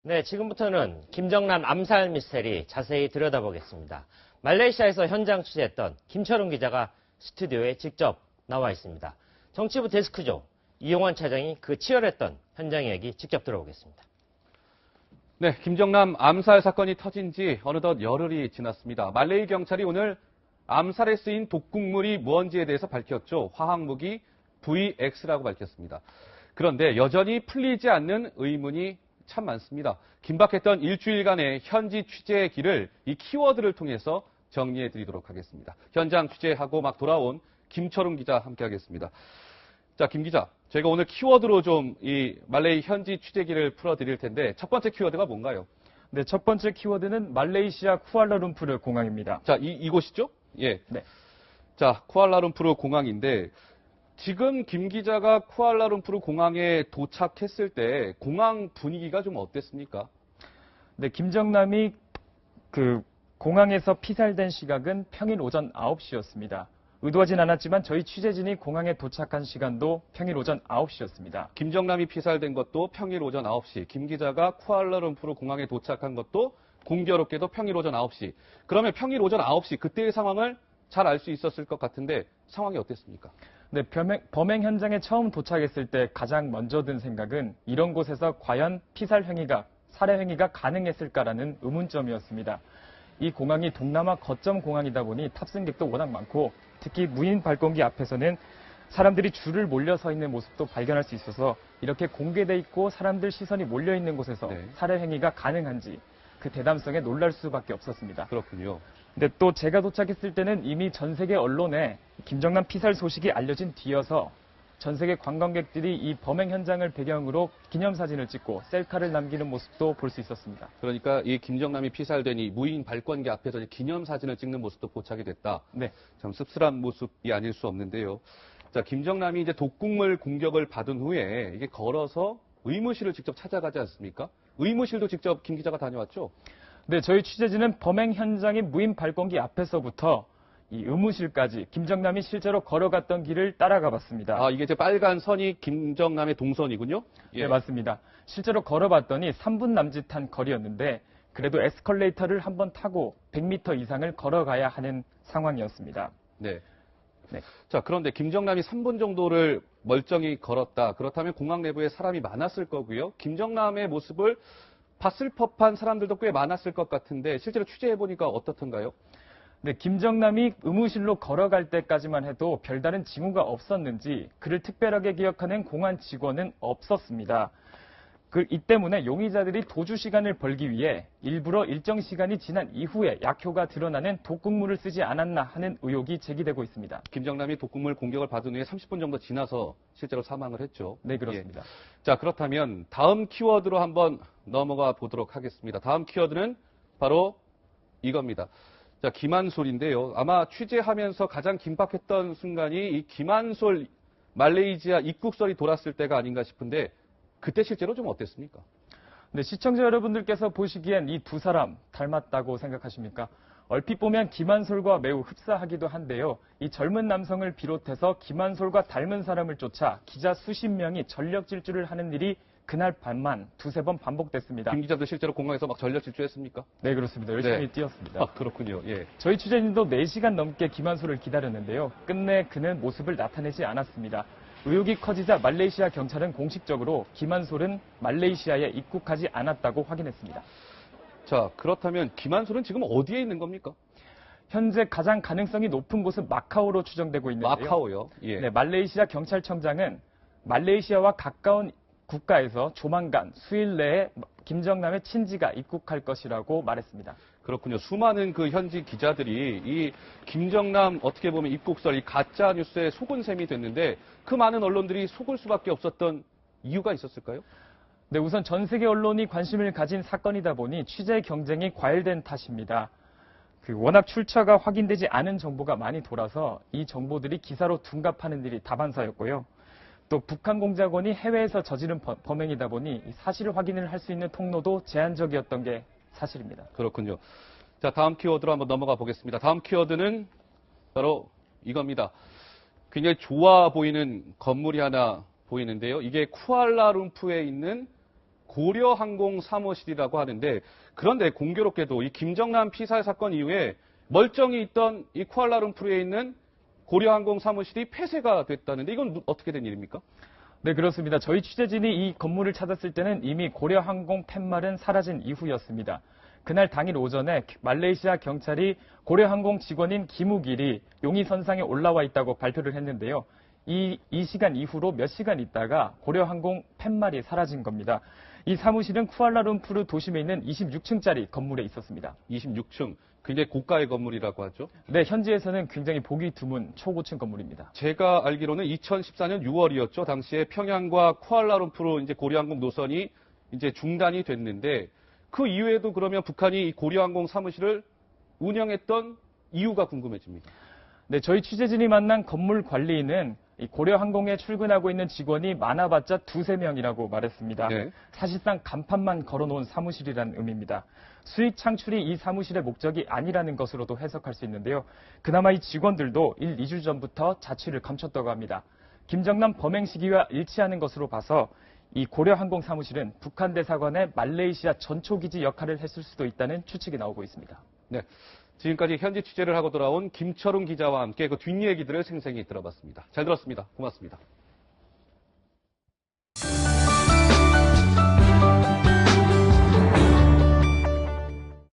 네, 지금부터는 김정남 암살 미스테리 자세히 들여다보겠습니다. 말레이시아에서 현장 취재했던 김철웅 기자가 스튜디오에 직접 나와 있습니다. 정치부 데스크죠. 이용환 차장이 그 치열했던 현장 이야기 직접 들어보겠습니다. 네, 김정남 암살 사건이 터진 지 어느덧 열흘이 지났습니다. 말레이 경찰이 오늘 암살에 쓰인 독극물이 무언지에 대해서 밝혔죠. 화학무기 VX라고 밝혔습니다. 그런데 여전히 풀리지 않는 의문이 참 많습니다. 긴박했던 일주일간의 현지 취재의 길을 이 키워드를 통해서 정리해드리도록 하겠습니다. 현장 취재하고 막 돌아온 김철웅 기자 함께하겠습니다. 자, 김 기자, 저희가 오늘 키워드로 좀 이 말레이 현지 취재기를 풀어드릴 텐데 첫 번째 키워드가 뭔가요? 네, 첫 번째 키워드는 말레이시아 쿠알라룸푸르 공항입니다. 자, 이곳이죠? 예. 네. 자, 쿠알라룸푸르 공항인데 지금 김 기자가 쿠알라룸푸르 공항에 도착했을 때 공항 분위기가 좀 어땠습니까? 네, 김정남이 그 공항에서 피살된 시각은 평일 오전 9시였습니다. 의도하진 않았지만 저희 취재진이 공항에 도착한 시간도 평일 오전 9시였습니다. 김정남이 피살된 것도 평일 오전 9시, 김 기자가 쿠알라룸푸르 공항에 도착한 것도 공교롭게도 평일 오전 9시. 그러면 평일 오전 9시 그때의 상황을 잘 알 수 있었을 것 같은데 상황이 어땠습니까? 네, 범행 현장에 처음 도착했을 때 가장 먼저 든 생각은 이런 곳에서 과연 살해 행위가 가능했을까라는 의문점이었습니다. 이 공항이 동남아 거점 공항이다 보니 탑승객도 워낙 많고 특히 무인 발권기 앞에서는 사람들이 줄을 몰려 서 있는 모습도 발견할 수 있어서 이렇게 공개돼 있고 사람들 시선이 몰려 있는 곳에서 살해 행위가 가능한지 그 대담성에 놀랄 수밖에 없었습니다. 그렇군요. 근데 또 제가 도착했을 때는 이미 전 세계 언론에 김정남 피살 소식이 알려진 뒤여서 전 세계 관광객들이 이 범행 현장을 배경으로 기념사진을 찍고 셀카를 남기는 모습도 볼 수 있었습니다. 그러니까 이 김정남이 피살된 이 무인 발권기 앞에서 기념사진을 찍는 모습도 포착이 됐다. 네. 참 씁쓸한 모습이 아닐 수 없는데요. 자, 김정남이 이제 독극물 공격을 받은 후에 이게 걸어서 의무실을 직접 찾아가지 않습니까? 의무실도 직접 김 기자가 다녀왔죠? 네, 저희 취재진은 범행 현장인 무인 발권기 앞에서부터 이 의무실까지 김정남이 실제로 걸어갔던 길을 따라가 봤습니다. 아, 이게 이제 빨간 선이 김정남의 동선이군요? 예. 네, 맞습니다. 실제로 걸어봤더니 3분 남짓한 거리였는데 그래도 에스컬레이터를 한번 타고 100m 이상을 걸어가야 하는 상황이었습니다. 네. 네. 자, 그런데 김정남이 3분 정도를 멀쩡히 걸었다. 그렇다면 공항 내부에 사람이 많았을 거고요. 김정남의 모습을 봤을 법한 사람들도 꽤 많았을 것 같은데 실제로 취재해보니까 어떻던가요? 네, 김정남이 의무실로 걸어갈 때까지만 해도 별다른 징후가 없었는지 그를 특별하게 기억하는 공안 직원은 없었습니다. 이 때문에 용의자들이 도주 시간을 벌기 위해 일부러 일정 시간이 지난 이후에 약효가 드러나는 독극물을 쓰지 않았나 하는 의혹이 제기되고 있습니다. 김정남이 독극물 공격을 받은 후에 30분 정도 지나서 실제로 사망을 했죠. 네, 그렇습니다. 예. 자, 그렇다면 다음 키워드로 한번 넘어가 보도록 하겠습니다. 다음 키워드는 바로 이겁니다. 자, 김한솔인데요. 아마 취재하면서 가장 긴박했던 순간이 이 김한솔 말레이시아 입국설이 돌았을 때가 아닌가 싶은데 그때 실제로 좀 어땠습니까? 네, 시청자 여러분들께서 보시기엔 이 두 사람 닮았다고 생각하십니까? 얼핏 보면 김한솔과 매우 흡사하기도 한데요. 이 젊은 남성을 비롯해서 김한솔과 닮은 사람을 쫓아 기자 수십 명이 전력 질주를 하는 일이 그날 밤만 두세 번 반복됐습니다. 김 기자도 실제로 공항에서 막 전력 질주했습니까? 네, 그렇습니다. 열심히 뛰었습니다. 아, 그렇군요. 예. 저희 취재진도 4시간 넘게 김한솔을 기다렸는데요. 끝내 그는 모습을 나타내지 않았습니다. 의혹이 커지자 말레이시아 경찰은 공식적으로 김한솔은 말레이시아에 입국하지 않았다고 확인했습니다. 자, 그렇다면 김한솔은 지금 어디에 있는 겁니까? 현재 가장 가능성이 높은 곳은 마카오로 추정되고 있는데요. 마카오요? 예. 네, 말레이시아 경찰청장은 말레이시아와 가까운 국가에서 조만간 수일 내에 김정남의 친지가 입국할 것이라고 말했습니다. 그렇군요. 수많은 그 현지 기자들이 이 김정남 어떻게 보면 입국설 이 가짜 뉴스에 속은 셈이 됐는데 그 많은 언론들이 속을 수밖에 없었던 이유가 있었을까요? 네, 우선 전 세계 언론이 관심을 가진 사건이다 보니 취재 경쟁이 과열된 탓입니다. 워낙 출처가 확인되지 않은 정보가 많이 돌아서 이 정보들이 기사로 둔갑하는 일이 다반사였고요. 또 북한 공작원이 해외에서 저지른 범행이다 보니 사실 확인을 할 수 있는 통로도 제한적이었던 게 사실입니다. 그렇군요. 자, 다음 키워드로 한번 넘어가 보겠습니다. 다음 키워드는 바로 이겁니다. 굉장히 좋아 보이는 건물이 하나 보이는데요. 이게 쿠알라룸푸르에 있는 고려항공 사무실이라고 하는데 그런데 공교롭게도 이 김정남 피살 사건 이후에 멀쩡히 있던 이 쿠알라룸푸르에 있는 고려항공 사무실이 폐쇄가 됐다는데 이건 어떻게 된 일입니까? 네, 그렇습니다. 저희 취재진이 이 건물을 찾았을 때는 이미 고려항공 팻말은 사라진 이후였습니다. 그날 당일 오전에 말레이시아 경찰이 고려항공 직원인 김우길이 용의선상에 올라와 있다고 발표를 했는데요. 이 시간 이후로 몇 시간 있다가 고려항공 팻말이 사라진 겁니다. 이 사무실은 쿠알라룸푸르 도심에 있는 26층짜리 건물에 있었습니다. 26층. 굉장히 고가의 건물이라고 하죠. 네, 현지에서는 굉장히 보기 드문 초고층 건물입니다. 제가 알기로는 2014년 6월이었죠. 당시에 평양과 쿠알라룸푸르 이제 고려항공 노선이 이제 중단이 됐는데 그 이후에도 그러면 북한이 이 고려항공 사무실을 운영했던 이유가 궁금해집니다. 네, 저희 취재진이 만난 건물 관리인은 이 고려항공에 출근하고 있는 직원이 많아봤자 2~3명이라고 말했습니다. 네. 사실상 간판만 걸어놓은 사무실이라는 의미입니다. 수익 창출이 이 사무실의 목적이 아니라는 것으로도 해석할 수 있는데요. 그나마 이 직원들도 1~2주 전부터 자취를 감췄다고 합니다. 김정남 범행 시기와 일치하는 것으로 봐서 이 고려항공 사무실은 북한 대사관의 말레이시아 전초기지 역할을 했을 수도 있다는 추측이 나오고 있습니다. 네. 지금까지 현지 취재를 하고 돌아온 김철웅 기자와 함께 그 뒷얘기들을 생생히 들어봤습니다. 잘 들었습니다. 고맙습니다.